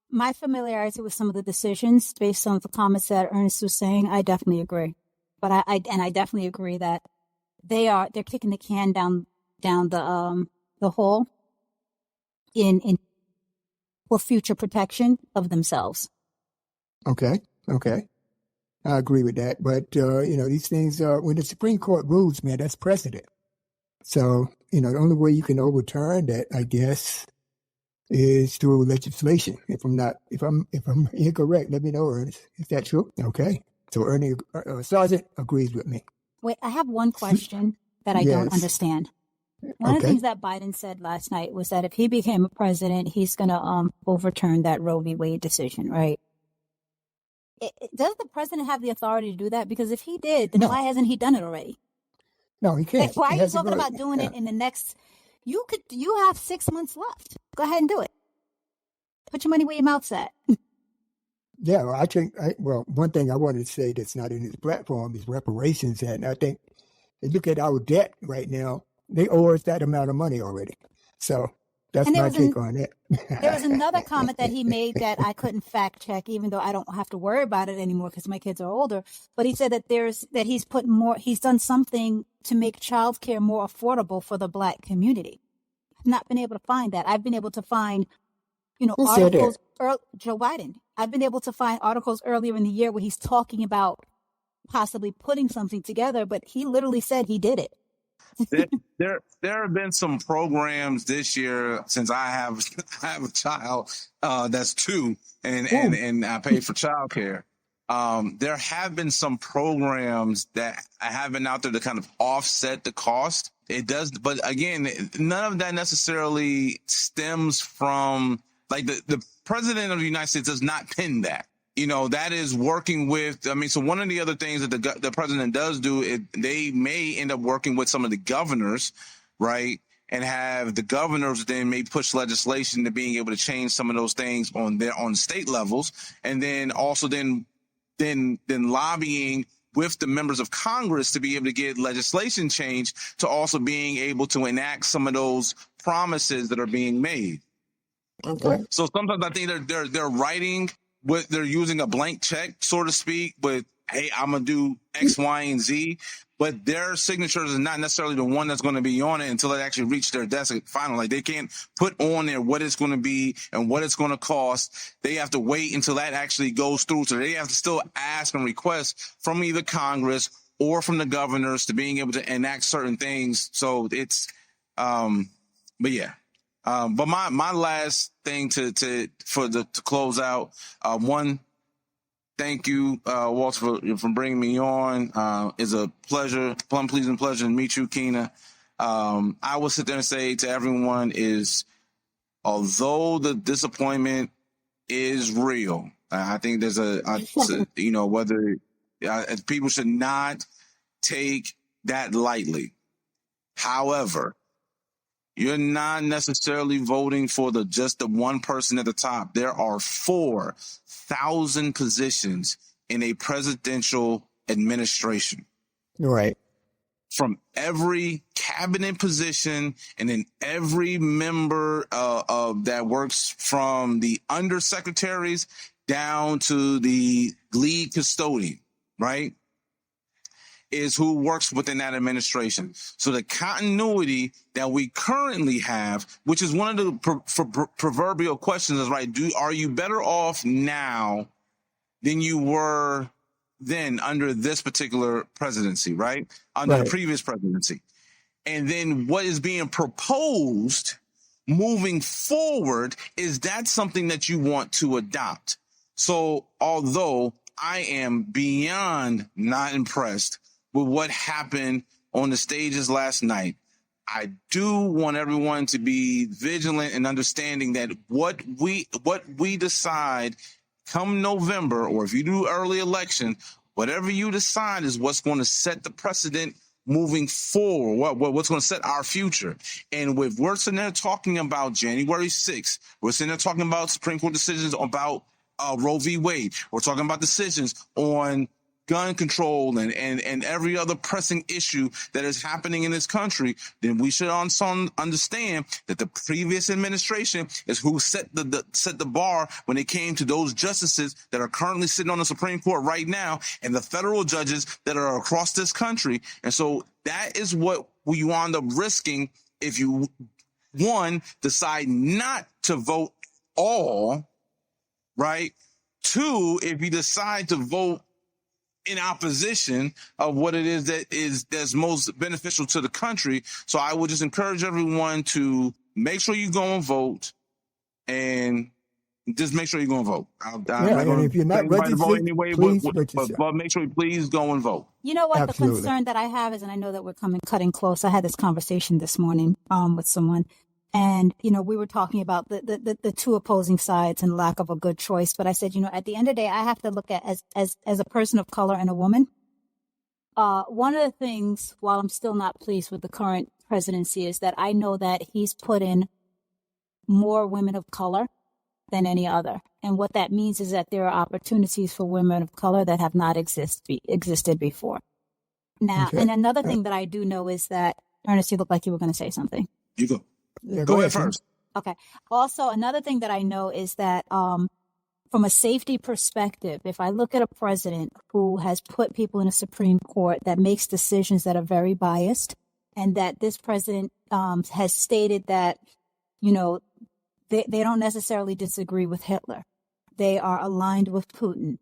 My familiarity with some of the decisions based on the comments that Ernest was saying, I definitely agree. But I definitely agree that they're kicking the can down the hole in for future protection of themselves. Okay. I agree with that. But these things when the Supreme Court rules, man, that's precedent. So, the only way you can overturn that, I guess, is through legislation. If I'm incorrect, let me know, Ernest. Is that true? Okay. So Sergeant agrees with me. Wait, I have one question that I don't understand. One of the things that Biden said last night was that if he became a president, he's going to overturn that Roe v. Wade decision, right? Does the president have the authority to do that? Because if he did, then why hasn't he done it already? No, he can't. Why are you talking about doing it in the next? You have 6 months left. Go ahead and do it. Put your money where your mouth's at. Yeah, well, I think, one thing I wanted to say that's not in his platform is reparations. And I think, look at our debt right now. They owe us that amount of money already. So that's my take on it. There was another comment that he made that I couldn't fact check, even though I don't have to worry about it anymore because my kids are older. But he said that he's done something to make childcare more affordable for the Black community. I've not been able to find that. I've been able to find, articles. Joe Biden. I've been able to find articles earlier in the year where he's talking about possibly putting something together, but he literally said he did it. There have been some programs this year since I have a child that's 2 and I pay for childcare. there have been some programs that have been out there to kind of offset the cost. It does, but again, none of that necessarily stems from, like, the president of the United States does not pin that. That is working with, so one of the other things that the president does do is they may end up working with some of the governors, right? And have the governors then may push legislation to being able to change some of those things on state levels. And then also then lobbying with the members of Congress to be able to get legislation changed to also being able to enact some of those promises that are being made. Okay. So sometimes I think they're writing they're using a blank check, so to speak, but hey, I'm going to do X, Y, and Z. But their signatures is not necessarily the one that's going to be on it until it actually reaches their desk finally. Like, they can't put on there what it's going to be and what it's going to cost. They have to wait until that actually goes through. So they have to still ask and request from either Congress or from the governors to being able to enact certain things. So it's, but yeah. But my last thing to close out, one, thank you, Walt, for bringing me on. It's a pleasure, pleasing pleasure to meet you, Keena. I will sit there and say to everyone is, although the disappointment is real, I think there's whether people should not take that lightly. However, you're not necessarily voting for just the one person at the top. There are 4,000 positions in a presidential administration. Right. From every cabinet position and then every member of that works from the undersecretaries down to the lead custodian, right? Is who works within that administration. So the continuity that we currently have, which is one of the proverbial questions, is right. Are you better off now than you were then under this particular presidency, right? Under the previous presidency. And then what is being proposed moving forward, is that something that you want to adopt? So although I am beyond not impressed with what happened on the stages last night, I do want everyone to be vigilant and understanding that what we decide come November, or if you do early election, whatever you decide is what's going to set the precedent moving forward, what's going to set our future. And with we're sitting there talking about January 6th, we're sitting there talking about Supreme Court decisions about Roe v. Wade. We're talking about decisions on gun control and every other pressing issue that is happening in this country, then we should also understand that the previous administration is who set the bar when it came to those justices that are currently sitting on the Supreme Court right now and the federal judges that are across this country. And so that is what we wind up risking if you, one, decide not to vote all, right? Two, if you decide to vote in opposition of what it is that's most beneficial to the country. So I would just encourage everyone to make sure you go and vote, and just make sure you go and vote. And if you're not registered, vote anyway, please but make sure you please go and vote. You know what? Absolutely. The concern that I have is, and I know that we're cutting close. I had this conversation this morning with someone, and we were talking about the two opposing sides and lack of a good choice. But I said, at the end of the day, I have to look at as a person of color and a woman. One of the things, while I'm still not pleased with the current presidency, is that I know that he's put in more women of color than any other. And what that means is that there are opportunities for women of color that have not existed before. Now, and another thing that I do know is that, Ernest, you look like you were going to say something. You go. Yeah, go ahead first. Okay. Also, another thing that I know is that from a safety perspective, if I look at a president who has put people in a Supreme Court that makes decisions that are very biased, and that this president has stated that, they don't necessarily disagree with Hitler. They are aligned with Putin.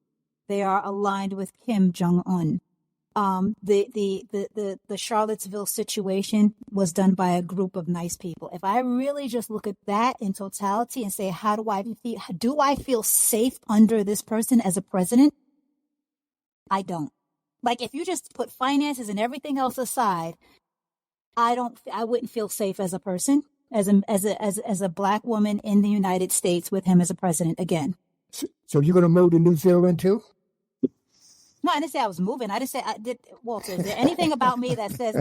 They are aligned with Kim Jong-un. The Charlottesville situation was done by a group of nice people. If I really just look at that in totality and say, do I feel safe under this person as a president? I don't. Like, if you just put finances and everything else aside, I wouldn't feel safe as a person, as a Black woman in the United States with him as a president again. So you're going to move to New Zealand too? No, I didn't say I was moving. I just said I did. Walter, is there anything about me that says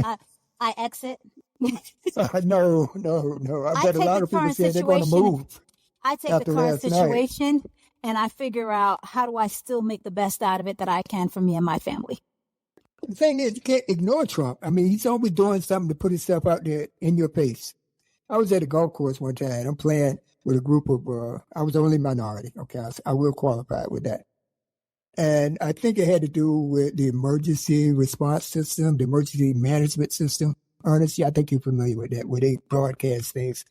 I exit? No. I bet a lot of people say they're going to move. I take the current situation and I figure out how do I still make the best out of it that I can for me and my family. The thing is, you can't ignore Trump. I mean, he's always doing something to put himself out there in your face. I was at a golf course one time. I'm playing with a group of, I was the only minority. Okay, I will qualify with that. And I think it had to do with the emergency response system, the emergency management system. Ernest, I think you're familiar with that, where they broadcast things.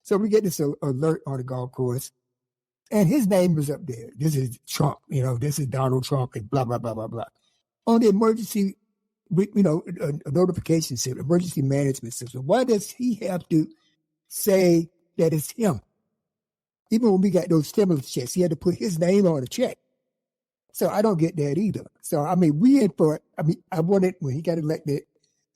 So we get this alert on the golf course, and his name was up there. This is Trump, this is Donald Trump, and blah, blah, blah, blah, blah. On the emergency, notification system, emergency management system, why does he have to say that it's him? Even when we got those stimulus checks, he had to put his name on a check. So I don't get that either. So, I mean, I wanted, when he got elected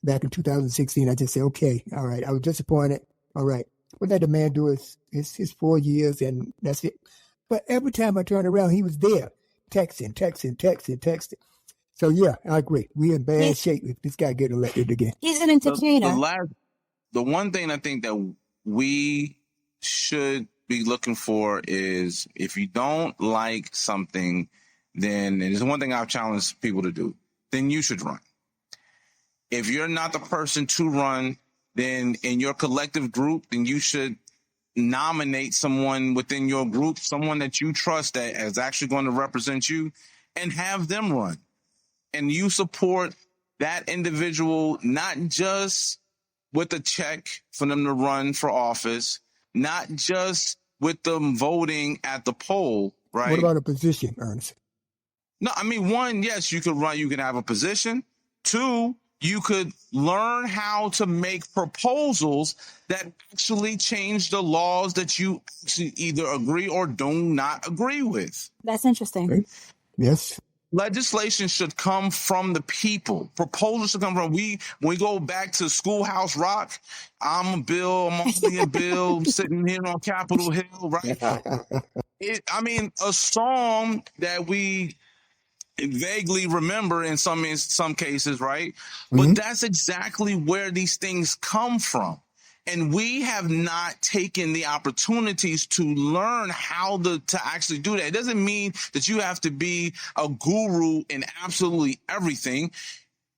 back in 2016, I just said, okay, all right, I was disappointed. All right, what let the man do his 4 years, and that's it. But every time I turned around, he was there, texting. So, yeah, I agree. We're in bad shape if this guy get elected again. He's an entertainer. The one thing I think that we should be looking for is, if you don't like something, then, and there's one thing I've challenged people to do, then you should run. If you're not the person to run, then in your collective group, then you should nominate someone within your group, someone that you trust that is actually going to represent you, and have them run. And you support that individual, not just with a check for them to run for office, not just with them voting at the poll, right? What about a position, Ernest? No, I mean, one, yes, you could run, you can have a position. Two, you could learn how to make proposals that actually change the laws that you actually either agree or do not agree with. That's interesting. Okay. Yes. Legislation should come from the people. Proposals should come from when we go back to Schoolhouse Rock. I'm only a bill, I'm sitting here on Capitol Hill, right? A song that we vaguely remember in some cases, right? Mm-hmm. But that's exactly where these things come from. And we have not taken the opportunities to learn how to actually do that. It doesn't mean that you have to be a guru in absolutely everything.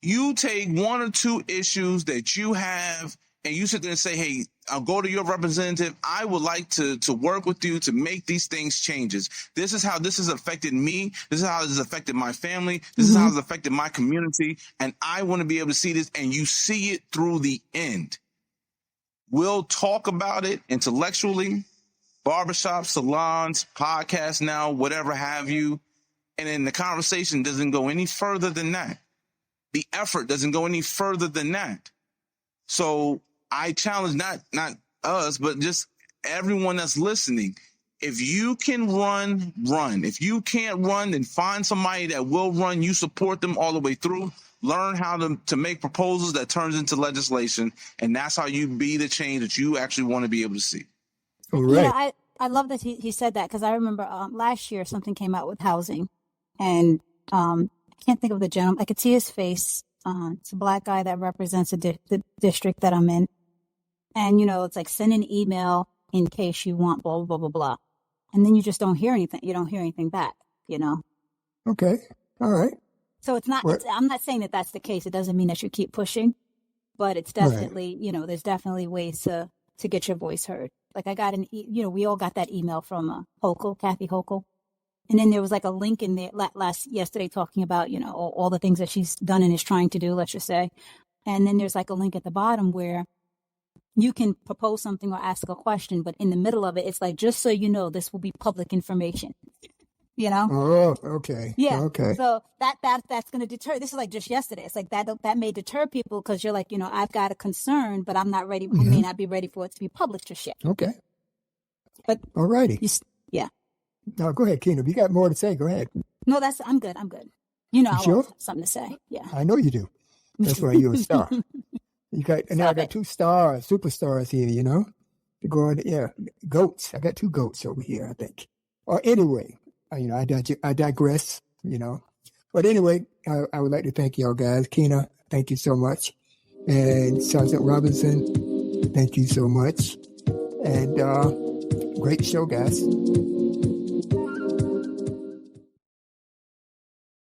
You take one or two issues that you have and you sit there and say, hey, I'll go to your representative. I would like to work with you to make these things changes. This is how this has affected me. This is how this has affected my family. This is how it's affected my community. And I want to be able to see this, and you see it through the end. We'll talk about it intellectually, barbershops, salons, podcasts now, whatever have you. And then the conversation doesn't go any further than that. The effort doesn't go any further than that. So I challenge not us, but just everyone that's listening. If you can run. If you can't run, then find somebody that will run. You support them all the way through. Learn how to make proposals that turns into legislation. And that's how you be the change that you actually want to be able to see. All right. Yeah, I love that he said that, because I remember last year something came out with housing. And I can't think of the gentleman. I could see his face. It's a Black guy that represents the district that I'm in. And, it's like, send an email in case you want blah, blah, blah, blah. And then you just don't hear anything. You don't hear anything back, Okay. All right. So it's not, I'm not saying that that's the case. It doesn't mean that you keep pushing, but it's definitely, there's definitely ways to get your voice heard. Like, I got we all got that email from Kathy Hochul. And then there was like a link in there yesterday talking about, all the things that she's done and is trying to do, let's just say. And then there's like a link at the bottom where you can propose something or ask a question, but in the middle of it, it's like, just so you know, this will be public information. Oh, okay. Yeah. Okay. So that's going to deter. This is like just yesterday. It's like that may deter people, because you're like, I've got a concern, but I'm not ready. I may not be ready for it to be published just yet. Okay. But all righty. Yeah. No, go ahead, Keenan. If you got more to say, go ahead. No, I'm good. You know, You I sure? always have something to say. Yeah. I know you do. That's why you're a star. You got and now I got 2 stars, superstars here, you know. To go on, yeah, goats. I got 2 goats over here, I think. Or anyway, I digress, you know. But anyway, I would like to thank y'all guys. Keena, thank you so much. And Sergeant Robinson, thank you so much. And great show, guys.